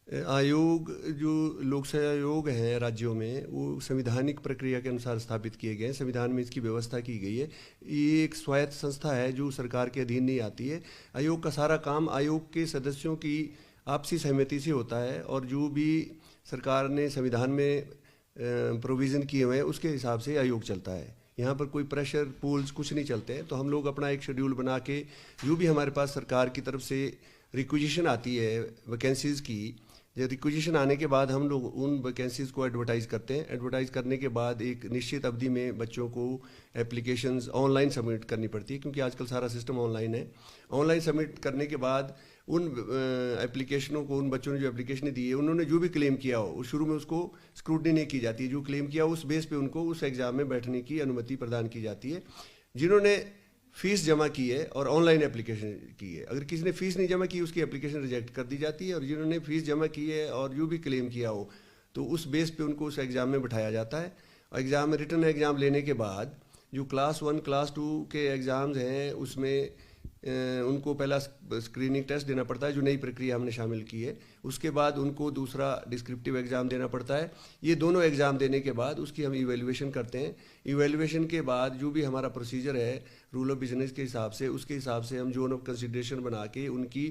आयोग जो लोकसेवा आयोग हैं राज्यों में, वो संवैधानिक प्रक्रिया के अनुसार स्थापित किए गए हैं। संविधान में इसकी व्यवस्था की गई है। ये एक स्वायत्त संस्था है जो सरकार के अधीन नहीं आती है। आयोग का सारा काम आयोग के सदस्यों की आपसी सहमति से होता है, और जो भी सरकार ने संविधान में प्रोविज़न किए हुए हैं उसके हिसाब से आयोग चलता है। यहाँ पर कोई प्रेशर पूल्स कुछ नहीं चलते हैं। तो हम लोग अपना एक शेड्यूल बना के, जो भी हमारे पास सरकार की तरफ से रिक्विजिशन आती है वैकेंसीज़ की, जब रिक्विजिशन आने के बाद हम लोग उन वैकेंसीज़ को एडवर्टाइज़ करते हैं। एडवर्टाइज़ करने के बाद एक निश्चित अवधि में बच्चों को एप्लीकेशंस ऑनलाइन सबमिट करनी पड़ती है, क्योंकि आजकल सारा सिस्टम ऑनलाइन है। ऑनलाइन सबमिट करने के बाद उन एप्लीकेशनों को, उन बच्चों ने जो एप्लीकेशन दी है, उन्होंने जो भी क्लेम किया हो, शुरू में उसको स्क्रूटनी नहीं की जाती है। जो क्लेम किया उस बेस पे उनको उस एग्ज़ाम में बैठने की अनुमति प्रदान की जाती है। जिन्होंने फ़ीस जमा की है और ऑनलाइन एप्लीकेशन की है, अगर किसी ने फ़ीस नहीं जमा की उसकी एप्लीकेशन रिजेक्ट कर दी जाती है। और जिन्होंने फ़ीस जमा की है और जो भी क्लेम किया हो, तो उस बेस पे उनको उस एग्ज़ाम में बैठाया जाता है। और एग्ज़ाम में रिटन एग्ज़ाम लेने के बाद जो क्लास 1 क्लास 2 के एग्ज़ाम्स हैं, उसमें उनको पहला स्क्रीनिंग टेस्ट देना पड़ता है, जो नई प्रक्रिया हमने शामिल की है। उसके बाद उनको दूसरा डिस्क्रिप्टिव एग्ज़ाम देना पड़ता है। ये दोनों एग्ज़ाम देने के बाद उसकी हम इवैल्यूएशन करते हैं। इवैल्यूएशन के बाद जो भी हमारा प्रोसीजर है रूल ऑफ बिजनेस के हिसाब से, उसके हिसाब से हम जोन ऑफ कंसिडरेशन बना के उनकी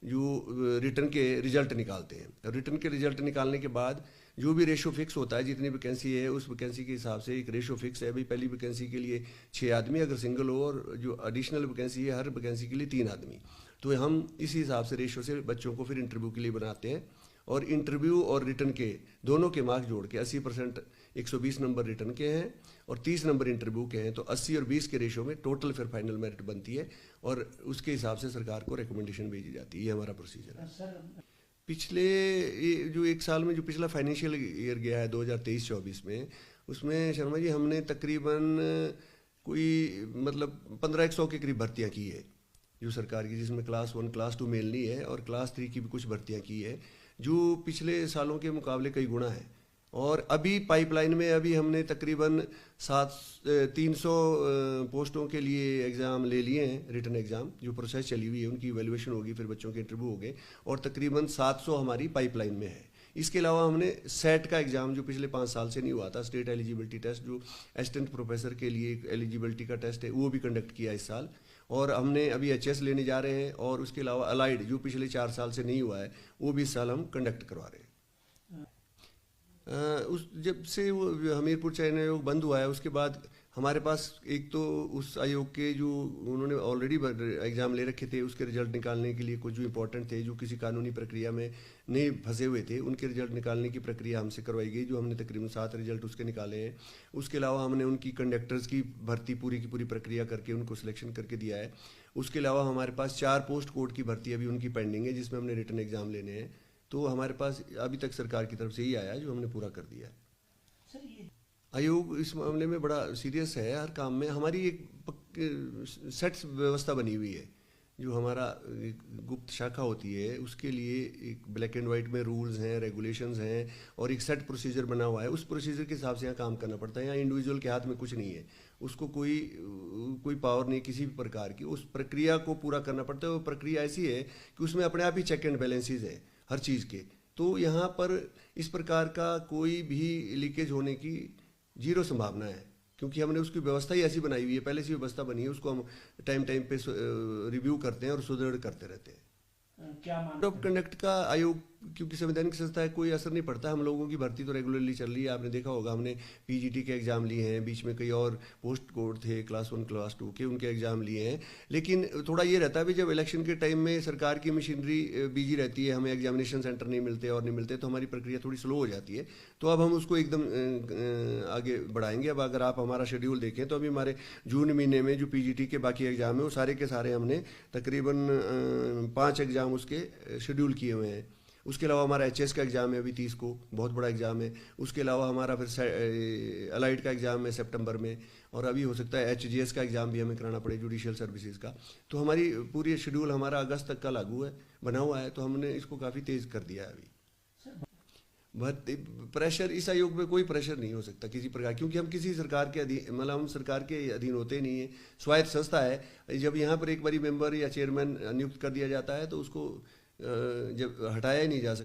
जो रिटर्न के रिजल्ट निकालते हैं। रिटर्न के रिजल्ट निकालने के बाद जो भी रेशो फिक्स होता है, जितनी वैकेंसी है उस वैकेंसी के हिसाब से एक रेशो फिक्स है। अभी पहली वैकेंसी के लिए 6 आदमी अगर सिंगल हो, और जो एडिशनल वैकेंसी है हर वैकेंसी के लिए 3 आदमी। तो हम इसी हिसाब से रेशो से बच्चों को फिर इंटरव्यू के लिए बनाते हैं। और इंटरव्यू और रिटर्न के दोनों के मार्क्स जोड़ के 80% 120 नंबर रिटर्न के हैं और 30 नंबर इंटरव्यू के हैं, तो 80 और 20 के रेशो में टोटल फिर फाइनल मेरिट बनती है। और उसके हिसाब से सरकार को रिकमेंडेशन भेजी जाती है। ये हमारा प्रोसीजर है। पिछले जो एक साल में जो पिछला फाइनेंशियल ईयर गया है 2023-24 में, उसमें शर्मा जी हमने तकरीबन कोई मतलब 1500 के करीब भर्तियां की है जो सरकार की, जिसमें क्लास 1 क्लास 2 मेल नहीं है, और क्लास 3 की भी कुछ भर्तियां की है, जो पिछले सालों के मुकाबले कई गुना है। और अभी पाइपलाइन में अभी हमने तकरीबन 300 पोस्टों के लिए एग्ज़ाम ले लिए हैं, रिटन एग्ज़ाम जो प्रोसेस चली हुई है, उनकी इवैल्यूएशन होगी, फिर बच्चों के इंटरव्यू हो गए, और तकरीबन 700 हमारी पाइपलाइन में है। इसके अलावा हमने सेट का एग्ज़ाम जो पिछले 5 साल से नहीं हुआ था, स्टेट एलिजिबिलिटी टेस्ट, जो असिस्टेंट प्रोफेसर के लिए एलिजिबिलिटी का टेस्ट है, वो भी कंडक्ट किया इस साल। और हमने अभी एचएस लेने जा रहे हैं, और उसके अलावा अलाइड जो पिछले 4 साल से नहीं हुआ है, वो भी इस साल हम कंडक्ट करवा रहे हैं। उस जब से वो हमीरपुर चयन आयोग बंद हुआ है, उसके बाद हमारे पास एक तो उस आयोग के जो उन्होंने ऑलरेडी एग्ज़ाम ले रखे थे, उसके रिजल्ट निकालने के लिए कुछ जो इंपॉर्टेंट थे, जो किसी कानूनी प्रक्रिया में नहीं फंसे हुए थे, उनके रिजल्ट निकालने की प्रक्रिया हमसे करवाई गई, जो हमने तकरीबन 7 रिजल्ट उसके निकाले हैं। उसके अलावा हमने उनकी कंडक्टर्स की भर्ती पूरी की पूरी प्रक्रिया करके उनको सिलेक्शन करके दिया है। उसके अलावा हमारे पास 4 पोस्ट कोड की भर्ती अभी उनकी पेंडिंग है, जिसमें हमने रिटन एग्ज़ाम लेने हैं। तो हमारे पास अभी तक सरकार की तरफ से ही आया है जो हमने पूरा कर दिया है। आयोग इस मामले में बड़ा सीरियस है। हर काम में हमारी एक सेट व्यवस्था बनी हुई है। जो हमारा एक गुप्त शाखा होती है, उसके लिए एक ब्लैक एंड वाइट में रूल्स हैं, रेगुलेशंस हैं, और एक सेट प्रोसीजर बना हुआ है। उस प्रोसीजर के हिसाब से यहाँ काम करना पड़ता है। यहाँ इंडिविजुअल के हाथ में कुछ नहीं है, उसको कोई पावर नहीं किसी भी प्रकार की। उस प्रक्रिया को पूरा करना पड़ता है। वो प्रक्रिया ऐसी है कि उसमें अपने आप ही चेक एंड बैलेंसेज है हर चीज़ के। तो यहाँ पर इस प्रकार का कोई भी लीकेज होने की 0 संभावना है, क्योंकि हमने उसकी व्यवस्था ही ऐसी बनाई हुई है, पहले से व्यवस्था बनी है, उसको हम टाइम टाइम पे रिव्यू करते हैं और सुदृढ़ करते रहते हैं। क्या कोड ऑफ कंडक्ट का आयोग क्योंकि संवैधानिक संस्था है, कोई असर नहीं पड़ता। हम लोगों की भर्ती तो रेगुलरली चल रही है। आपने देखा होगा हमने पीजीटी के एग्ज़ाम लिए हैं, बीच में कई और पोस्ट कोड थे क्लास 1 क्लास 2 के, उनके एग्ज़ाम लिए हैं। लेकिन थोड़ा ये रहता है भी, जब इलेक्शन के टाइम में सरकार की मशीनरी बिजी रहती है, हमें एग्जामिनेशन सेंटर नहीं मिलते और नहीं मिलते, तो हमारी प्रक्रिया थोड़ी स्लो हो जाती है। तो अब हम उसको एकदम आगे बढ़ाएंगे। अब अगर आप हमारा शेड्यूल देखें तो अभी हमारे जून महीने में जो पीजीटी के बाकी एग्ज़ाम है, वो सारे के सारे हमने तकरीबन 5 एग्ज़ाम उसके शेड्यूल किए हुए हैं। उसके अलावा हमारा एचएस का एग्ज़ाम है अभी 30 को, बहुत बड़ा एग्ज़ाम है। उसके अलावा हमारा फिर अलाइड का एग्ज़ाम है सितंबर में, और अभी हो सकता है एचजीएस का एग्ज़ाम भी हमें कराना पड़े, जुडिशियल सर्विसेज का। तो हमारी पूरी शेड्यूल हमारा अगस्त तक का लागू है, बना हुआ है। तो हमने इसको काफ़ी तेज़ कर दिया है अभी। भर्ती प्रेशर, इस आयोग में कोई प्रेशर नहीं हो सकता किसी प्रकार, क्योंकि हम किसी सरकार के अधीन, मतलब हम सरकार के अधीन होते नहीं है, स्वायत्त संस्था है। जब यहाँ पर एक बारी मेंबर या चेयरमैन नियुक्त कर दिया जाता है तो उसको जब हटाया ही नहीं जा सकता।